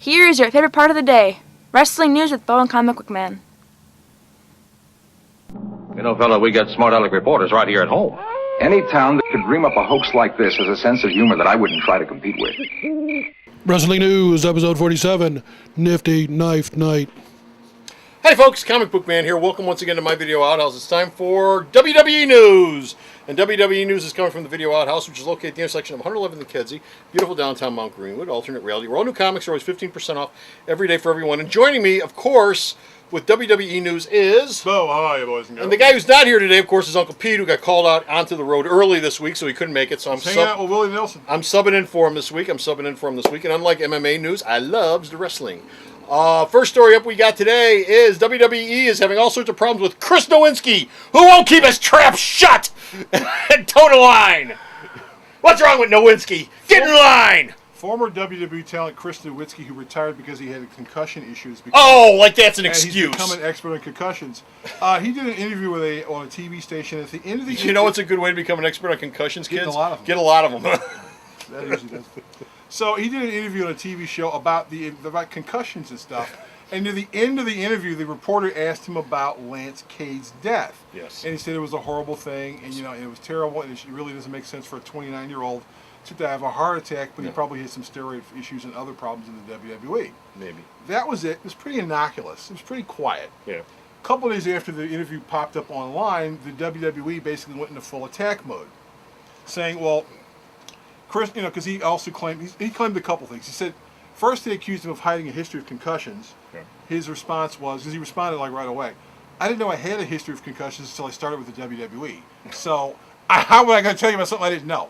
Here's your favorite part of the day, wrestling news with Bo and Comicbookman. You know, fella, we got smart aleck reporters right here at home. Any town that could dream up a hoax like this has a sense of humor that I wouldn't try to compete with. Wrestling News, episode 47, Nifty Knife Night. Hey folks, Comicbookman here. Welcome once again to my Video Outhouse. It's time for WWE News. And WWE News is coming from the Video Outhouse, which is located at the intersection of 111th and Kedzie, beautiful downtown Mount Greenwood, alternate reality. Where all new comics are always 15% off every day for everyone. And joining me, of course, with WWE News is... Bo, how are you, boys and girls? And the guy who's not here today, of course, is Uncle Pete, who got called out onto the road early this week, so he couldn't make it. So I'm hanging out with Willie Nelson. I'm subbing in for him this week. And unlike MMA news, I loves the wrestling. First story up we got today is WWE is having all sorts of problems with Chis Lewinski, who won't keep his trap shut and toe the line. What's wrong with Nowinski? Get in line! Former WWE talent Chis Lewinski, who retired because he had concussion issues. Like that's an excuse. He's become an expert on concussions. He did an interview with on a TV station. At the end of the You know what's a good way to become an expert on concussions, kids? Get a lot of them. Get a lot of them. That usually does. So he did an interview on a TV show about concussions and stuff. And near the end of the interview, the reporter asked him about Lance Cade's death. Yes. And he said it was a horrible thing, and it was terrible, and it really doesn't make sense for a 29-year-old to have a heart attack, but he probably had some steroid issues and other problems in the WWE. Maybe. That was it. It was pretty innocuous. It was pretty quiet. Yeah. A couple of days after the interview popped up online, the WWE basically went into full attack mode, saying, well, Chris, because he also claimed, he claimed a couple things. He said, first they accused him of hiding a history of concussions. Yeah. His response was, because he responded right away, I didn't know I had a history of concussions until I started with the WWE. So how would I going to tell you about something I didn't know?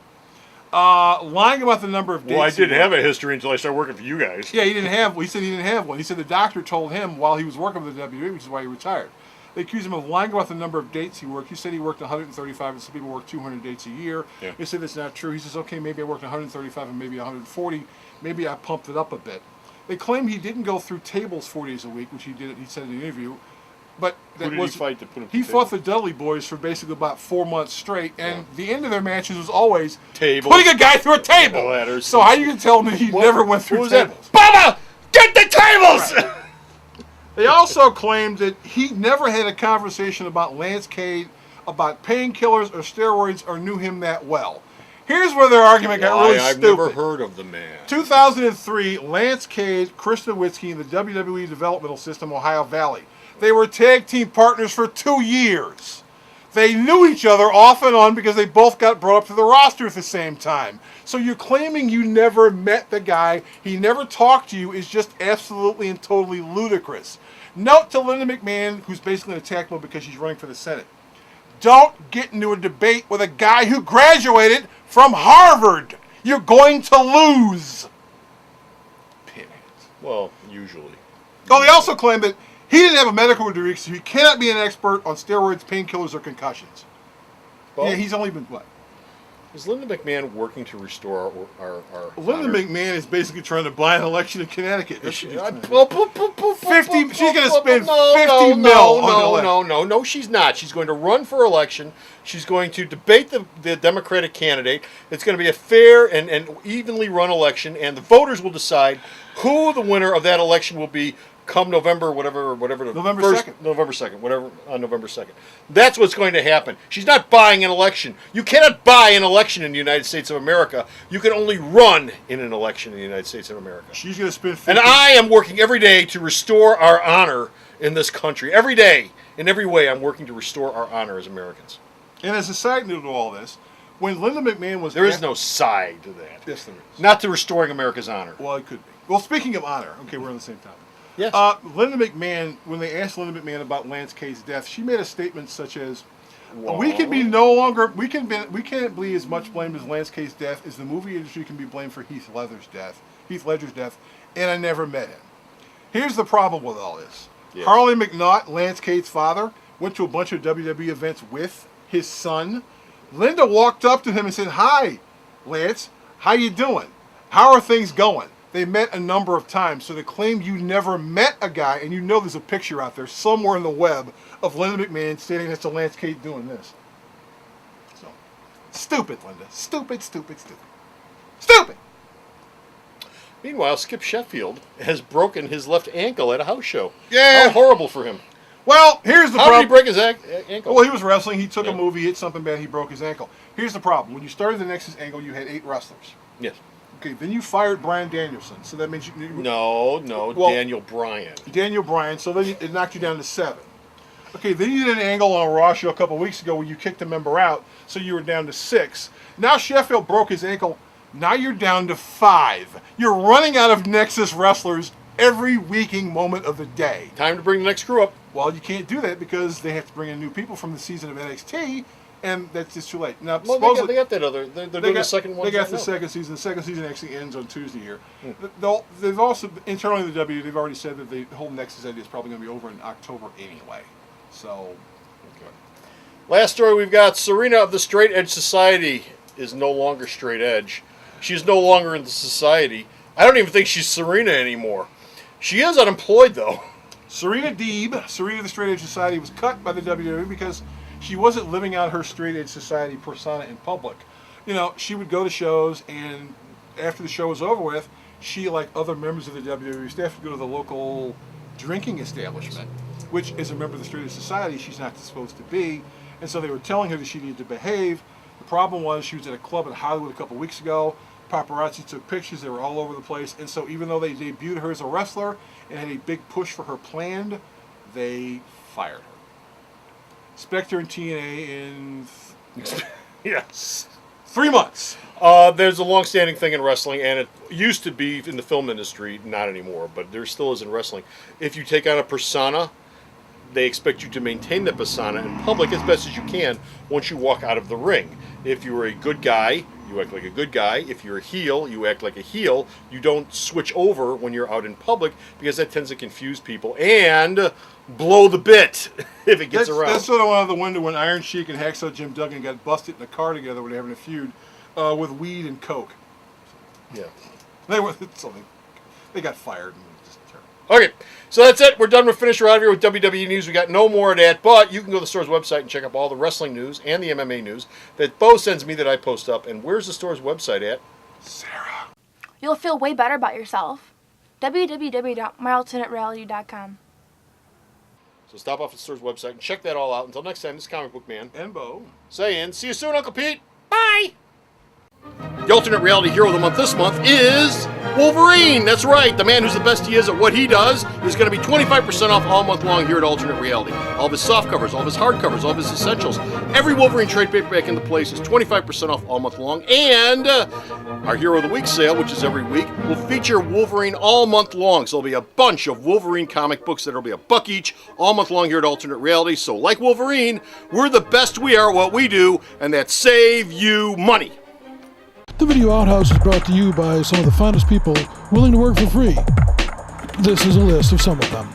Lying about the number of dates. Well, I didn't have a history until I started working for you guys. Yeah, he didn't have. He said he didn't have one. He said the doctor told him while he was working with the WWE, which is why he retired. They accused him of lying about the number of dates he worked. He said he worked 135, and some people work 200 dates a year. Yeah. He said that's not true. He says, okay, maybe I worked 135 and maybe 140. Maybe I pumped it up a bit. They claim he didn't go through tables 4 days a week, which he did. He said in the interview. But who did he fight to put him? He fought the Dudley Boys for basically about 4 months straight, and the end of their matches was always table, putting a guy through a table. Ladders. So how you can tell me he never went through tables? Bubba, get the tables! Right. They also claimed that he never had a conversation about Lance Cade, about painkillers or steroids, or knew him that well. Here's where their argument got really stupid. I've never heard of the man. 2003, Lance Cade, Chis Lewinski, in the WWE developmental system, Ohio Valley. They were tag team partners for 2 years. They knew each other off and on because they both got brought up to the roster at the same time. So you're claiming you never met the guy, he never talked to you, is just absolutely and totally ludicrous. Note to Linda McMahon, who's basically in attack mode because she's running for the Senate. Don't get into a debate with a guy who graduated from Harvard. You're going to lose. Pinheads. Well, usually. Oh, they also claim that he didn't have a medical degree, so he cannot be an expert on steroids, painkillers, or concussions. Well, yeah, he's only been what? Is Linda McMahon working to restore our Linda honor? McMahon is basically trying to buy an election in Connecticut. She's she's going to spend 50 mil No, she's not. She's going to run for election. She's going to debate the Democratic candidate. It's going to be a fair and evenly run election, and the voters will decide who the winner of that election will be come November, whatever November 2nd, whatever, on November 2nd. That's what's going to happen. She's not buying an election. You cannot buy an election in the United States of America. You can only run in an election in the United States of America. She's going to spend 50. And I am working every day to restore our honor in this country. Every day, in every way, I'm working to restore our honor as Americans. And as a side note to all this, when Linda McMahon was... There is no side to that. Yes, there is. Not to restoring America's honor. Well, it could be. Well, speaking of honor, okay, we're on the same topic. Yes. Linda McMahon, when they asked Linda McMahon about Lance Cade's death, she made a statement such as, "We can't be as much blamed as Lance Cade's death as the movie industry can be blamed for Heath Ledger's death, and I never met him." Here's the problem with all this. Yes. Harley McNaught, Lance Cade's father, went to a bunch of WWE events with his son. Linda walked up to him and said, "Hi, Lance, how you doing? How are things going?" They met a number of times, so to claim you never met a guy, and you know there's a picture out there somewhere in the web of Linda McMahon standing next to Lance Cade doing this. So, stupid, Linda. Stupid. Meanwhile, Skip Sheffield has broken his left ankle at a house show. Yeah. How horrible for him. Well, here's the How problem. did he break his ankle? Well, he was wrestling. He took Yeah. a move. He hit something bad. He broke his ankle. Here's the problem. When you started the Nexus angle, you had 8 wrestlers. Yes. Okay, then you fired Brian Danielson. So that means you... No, Well, Daniel Bryan. Daniel Bryan. So then it knocked you down to 7. Okay, then you did an angle on a Raw show a couple weeks ago where you kicked a member out, so you were down to 6. Now Sheffield broke his ankle. Now you're down to 5. You're running out of Nexus wrestlers every waking moment of the day. Time to bring the next crew up. Well, you can't do that because they have to bring in new people from the season of NXT, and that's just too late. Now, Well, they got that other. They're doing the second one. They got the second season. The second season actually ends on Tuesday here. They've also, internally in the W, they've already said that the whole Nexus idea is probably going to be over in October anyway. So, Okay. Last story we've got: Serena of the Straight Edge Society is no longer straight edge. She's no longer in the society. I don't even think she's Serena anymore. She is unemployed though. Serena Deeb, Serena of the Straight Edge Society, was cut by the WWE because she wasn't living out her Straight Edge Society persona in public. You know, she would go to shows, and after the show was over with, she, like other members of the WWE staff, would go to the local drinking establishment, which, as a member of the Straight Edge Society, she's not supposed to be. And so they were telling her that she needed to behave. The problem was she was at a club in Hollywood a couple weeks ago. Paparazzi took pictures. They were all over the place. And so even though they debuted her as a wrestler and had a big push for her planned, they fired her. Spectre and TNA in Yes. 3 months. There's a long-standing thing in wrestling, and it used to be in the film industry, not anymore, but there still is in wrestling. If you take on a persona, they expect you to maintain that persona in public as best as you can once you walk out of the ring. If you're a good guy, you act like a good guy. If you're a heel, you act like a heel. You don't switch over when you're out in public because that tends to confuse people and blow the bit if it gets around. That's sort of one of the window when Iron Sheik and Hacksaw Jim Duggan got busted in a car together when they were having a feud with weed and coke. Yeah. They were something. They got fired. And it was just terrible. Okay, so that's it. We're done. We're finished. We're out of here with WWE news. We got no more of that, but you can go to the store's website and check out all the wrestling news and the MMA news that Bo sends me that I post up. And where's the store's website at? Sarah. You'll feel way better about yourself. www.myalternatereality.com. So stop off at the store's website and check that all out. Until next time, this is Comic Book Man And Bo. saying, see you soon, Uncle Pete. Bye. The alternate reality hero of the month this month is Wolverine. That's right. The man who's the best he is at what he does is going to be 25% off all month long here at Alternate Reality. All of his soft covers, all of his hard covers, all of his essentials. Every Wolverine trade paperback in the place is 25% off all month long. And our Hero of the Week sale, which is every week, will feature Wolverine all month long. So there'll be a bunch of Wolverine comic books that'll be $1 each all month long here at Alternate Reality. So like Wolverine, we're the best we are at what we do, and that's save you money. The Video Outhouse is brought to you by some of the finest people willing to work for free. This is a list of some of them.